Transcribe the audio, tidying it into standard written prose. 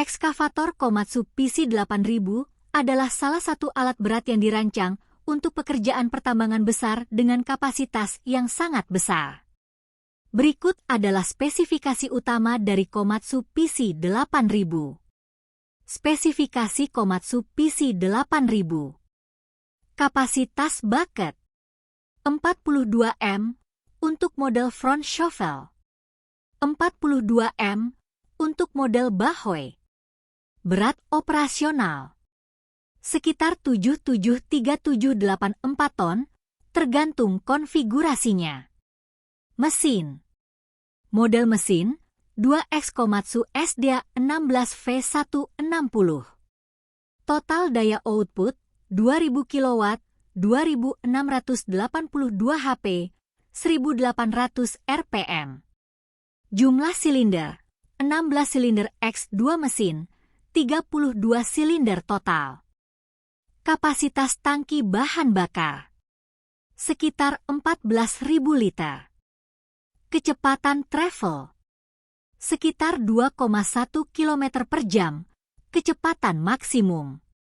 Ekskavator Komatsu PC8000 adalah salah satu alat berat yang dirancang untuk pekerjaan pertambangan besar dengan kapasitas yang sangat besar. Berikut adalah spesifikasi utama dari Komatsu PC8000. Spesifikasi Komatsu PC8000. Kapasitas bucket 42 M untuk model front shovel, 42 M untuk model bahoy. Berat operasional sekitar 77378 ton, tergantung konfigurasinya. Mesin model mesin 2X Komatsu SDA 16V160. Total daya output 2000 kW, 2682 HP, 1800 RPM. Jumlah silinder 16 silinder X2 mesin, 32 silinder total. Kapasitas tangki bahan bakar sekitar 14.000 liter. Kecepatan travel sekitar 2,1 km per jam, kecepatan maksimum.